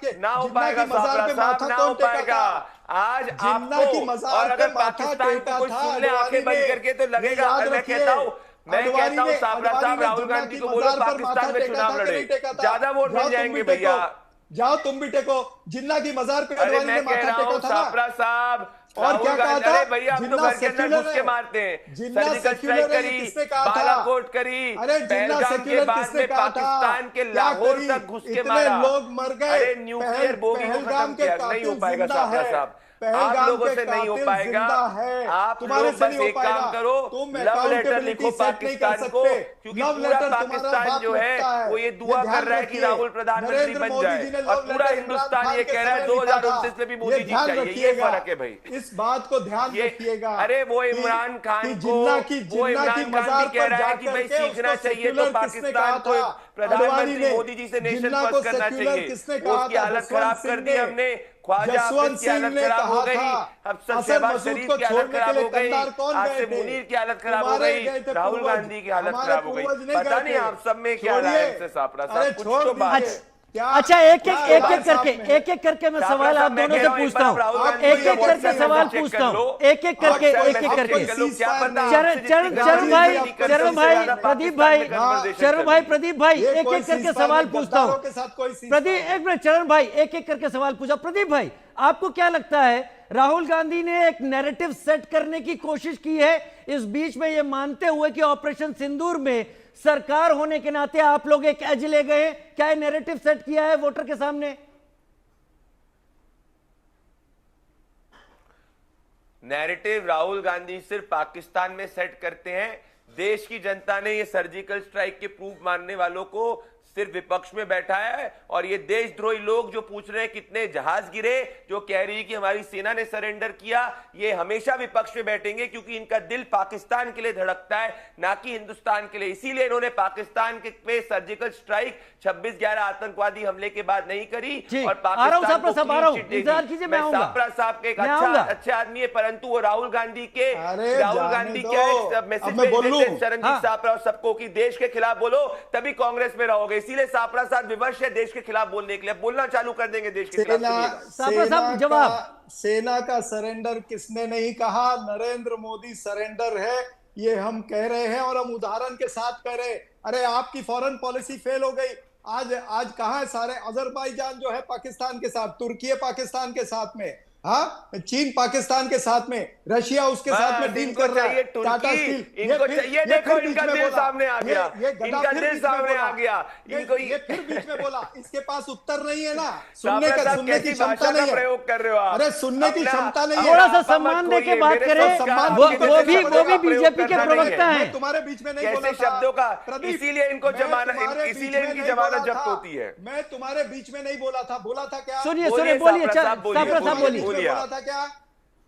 जिन्ना ना हो की पाएगा मजार पे साहब, माथा ना हो कौन टेका पाएगा। था? आज जिन्ना की आपको मजार और पे अगर माथा पाकिस्तान को टेका कोई था सुन ले आंखें बंद अडवाणी करके तो ने। लगेगा। याद मैं रखिए, कहता हूँ अडवाणी ने सापरा साहब, राहुल जिन्ना गांधी की को बोलो मजार पर पाकिस्तान माथा में टेका चुनाव था कि लड़े, नहीं टेका था? ज्यादा वोट जाओ मिल तुम जाएंगे भी टेको, भैया। जाओ तुम भी टेको। जिन्ना की मजार पे अरे अडवाणी ने मैं कह माथा रहा टेका हूँ था ना? सापरा साहब, और क्या कहा था? भैया आप तो जिन्ना घर के अंदर सेक्युलर घुस के है। मारते हैं, जिन्ना सर्जिकल सेक्युलर स्ट्राइक है, करी, किसने कहा था? बालाकोट करी, अरे जिन्ना पहलगाम के सेक्युलर बाद किसने में कहा था? पाकिस्तान के क्या लाहौर करी? तक घुस के इतने मारा। लोग मर गए। अरे न्यूक्लियर बोगी को पहलगाम खत्म के किया, नहीं हो कातिल पाएगा जिंदा सापरा है। साहब, पहलगाम आप लोगों के से नहीं हो कातिल पाएगा। जिंदा है। आप तुम्हारे लोग से बस नहीं हो एक पाएगा। काम करो, तुम लव लेटर accountability लिखो set नहीं कर पाकिस्तान को, सकते। क्योंकि लव पूरा लेटर तुम्हारा पाकिस्तान बाप जो है लिखता है। वो ये दुआ ध्यान कर रहा है कि रखिए। राहुल प्रधानमंत्री नरेंद्र बन मोदी जाए, जी ने और लव पूरा लेटर हिंदुस्तान इमरान ये खान कह के रहा है समय लिखा था। 2029 में भी मोदी जी ध्यान चाहिए। ये रखिएगा। फर्क है भाई, इस बात को ध्यान रखिएगा। अरे वो इमरान खान को, वो इमरान खान भी कह रहा है कि भाई सीखना चाहिए तो पाकिस्तान को प्रधानमंत्री मोदी जी से नेशन फर्स्ट करना चाहिए। उसकी हालत खराब कर दी हमने, ख्वाजा हाफिज की हालत खराब हो गई, अब शहबाज शरीफ की हालत खराब हो गई, आसिफ मुनीर की हालत खराब हो गई, राहुल गांधी की हालत खराब हो गई। पता नहीं आप सब में क्या राय है सापरा साहब, कुछ तो बात है। अच्छा, एक एक करके मैं सवाल आप दोनों से पूछता हूँ, एक एक करके सवाल पूछता हूँ, एक एक करके चरण भाई, प्रदीप भाई, एक एक करके सवाल पूछता हूँ। प्रदीप, एक मिनट, चरण भाई एक एक करके सवाल पूछा। प्रदीप भाई, आपको क्या लगता है, राहुल गांधी ने एक नैरेटिव सेट करने की कोशिश की है इस बीच में, ये मानते हुए कि ऑपरेशन सिंदूर में सरकार होने के नाते आप लोग एक एज ले गए, क्या नैरेटिव सेट किया है वोटर के सामने? नैरेटिव राहुल गांधी सिर्फ पाकिस्तान में सेट करते हैं। देश की जनता ने ये सर्जिकल स्ट्राइक के प्रूफ मानने वालों को सिर्फ विपक्ष में बैठाया है, और ये देशद्रोही लोग जो पूछ रहे हैं कितने जहाज गिरे, जो कह रही है कि हमारी सेना ने सरेंडर किया, ये हमेशा विपक्ष में बैठेंगे, क्योंकि इनका दिल पाकिस्तान के लिए धड़कता है, ना कि हिंदुस्तान के लिए। इसीलिए इन्होंने पाकिस्तान के पे सर्जिकल स्ट्राइक 26/11 आतंकवादी हमले के बाद नहीं करी, और पाकिस्तान को क्लीन चिट दे दी। मैं सापरा साहब के एक अच्छे आदमी है, परंतु वो राहुल गांधी के क्या मैसेज चरणजीत सापरा और सबको कि देश के खिलाफ बोलो तभी कांग्रेस में रहोगे। इसीलिए सापरा साहब विवश है देश के खिलाफ बोलने के लिए, बोलना चालू कर देंगे देश के खिलाफ। जवाब, सेना का सरेंडर किसने नहीं कहा? नरेंद्र मोदी सरेंडर है, ये हम कह रहे हैं, और हम उदाहरण के साथ कह रहे हैं। अरे आपकी फॉरेन पॉलिसी फेल हो गई। आज कहां है सारे? अजरबैजान जो है पाकिस्तान के साथ, तुर्की पाकिस्तान के साथ में, हाँ, चीन पाकिस्तान के साथ में, रशिया उसके साथ में डील कर रहा है, टाटा स्टील, इनको चाहिए, देखो इनका दिल सामने आ गया, इनका दिल सामने आ गया, इनको ये फिर बीच में बोला, इसके पास उत्तर नहीं है ना, सुनने की क्षमता नहीं है, प्रयोग कर रहे हो आप, अरे सुनने की क्षमता नहीं है। थोड़ा सा सम्मान दे के बात करें, वो भी बीजेपी के प्रवक्ता हैं। तुम्हारे बीच में नहीं बोला शब्दों का, इसीलिए इनको जमानत, इसीलिए इनकी जमानत जब्त होती है। मैं तुम्हारे बीच में नहीं बोला था क्या? सुनिए बोलिए, बोला था क्या?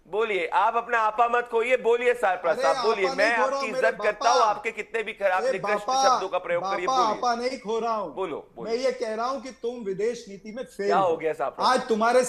बोलिए, आप अपना आपा मत खोइए, बोलिए सारप्रसाद साहब, बोलिए। मैं आपकी इज्जत करता हूँ, आपके कितने भी खराब निकृष्ट शब्दों का प्रयोग करिए, बोलिए। आपा नहीं खो रहा हूँ, बोलो। मैं ये कह रहा हूँ कि तुम विदेश नीति में फेल क्या हो गया साहब? आज तुम्हारे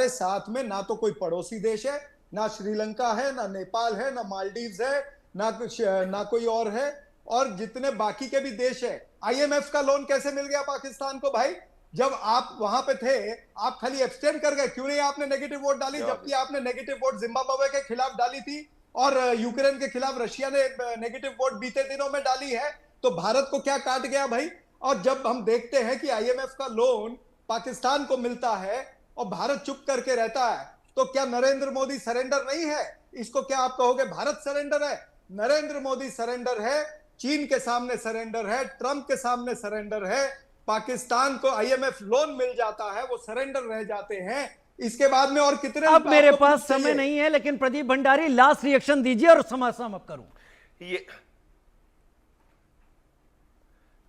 साथ में ना तो कोई पड़ोसी देश है, ना श्रीलंका है, ना नेपाल है, ना मालदीव्स है, ना कोई और है, और जितने बाकी के भी देश है। IMF का लोन कैसे मिल गया पाकिस्तान को भाई? जब आप वहां पे थे, आप खाली एब्सटेन कर गए, क्यों नहीं आपने नेगेटिव वोट डाली? जबकि आपने नेगेटिव वोट जिम्बाब्वे के खिलाफ डाली थी और यूक्रेन के खिलाफ रशिया ने नेगेटिव वोट बीते दिनों में डाली है, तो भारत को क्या काट गया भाई? और जब हम देखते हैं कि IMF का लोन पाकिस्तान को मिलता है और भारत चुप करके रहता है, तो क्या नरेंद्र मोदी सरेंडर नहीं है? इसको क्या आप कहोगे भारत सरेंडर है? नरेंद्र मोदी सरेंडर है, चीन के सामने सरेंडर है, ट्रंप के सामने सरेंडर है। पाकिस्तान को IMF लोन मिल जाता है, वो सरेंडर रह जाते हैं। इसके बाद में और कितने? अब मेरे पास समय नहीं है, लेकिन प्रदीप भंडारी लास्ट रिएक्शन दीजिए और समाप्त करूं। ये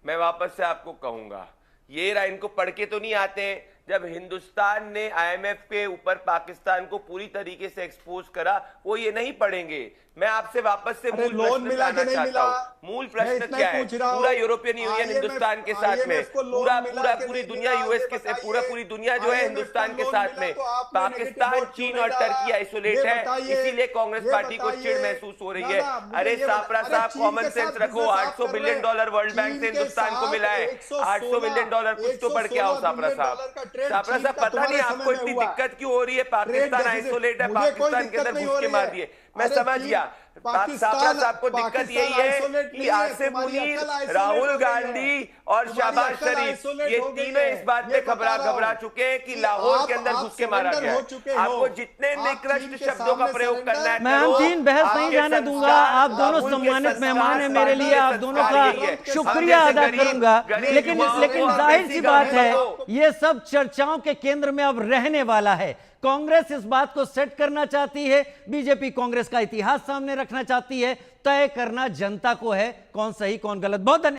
मैं वापस से आपको कहूंगा, ये इनको पढ़ के तो नहीं आते हैं। जब हिंदुस्तान ने IMF के ऊपर पाकिस्तान को पूरी तरीके से एक्सपोज करा, वो ये नहीं पढ़ेंगे। मैं आपसे वापस से मूल प्रश्न लाना चाहता हूं। मूल प्रश्न क्या है? पूरा यूरोपियन यूनियन हिंदुस्तान के साथ में, पूरी दुनिया यूएस के से पूरी दुनिया जो है हिंदुस्तान के साथ में, पाकिस्तान, चीन और टर्की आइसोलेट है, इसीलिए कांग्रेस पार्टी को चिढ़ महसूस हो रही है। अरे सापरा साहब, कॉमन सेंस रखो। $800 बिलियन वर्ल्ड बैंक से हिंदुस्तान को मिला है, $800 बिलियन कुछ तो पढ़ के आओ सापरा साहब। सापरा साहब, पता नहीं आपको इतनी दिक्कत क्यों हो रही है? पाकिस्तान आइसोलेट है, पाकिस्तान के अंदर घुस के मार दिए। मैं समझ गया, सापरा साहब को दिक्कत यही है कि आसिफ मुनीर, राहुल गांधी और शहबाज शरीफ, ये तीनों इस बात पे घबरा चुके हैं कि लाहौर के अंदर घुस के मारा गया। आपको जितने निकृष्ट शब्दों का प्रयोग करना है, मैं अंतिम बहस नहीं जाने दूंगा। आप दोनों सम्मानित मेहमान हैं मेरे लिए, आप दोनों का शुक्रिया अदा करूंगा। लेकिन जाहिर सी बात है, ये सब चर्चाओं के केंद्र में अब रहने वाला है। कांग्रेस इस बात को सेट करना चाहती है, बीजेपी कांग्रेस का इतिहास सामने रखना चाहती है। तय करना जनता को है, कौन सही कौन गलत। बहुत धन्यवाद।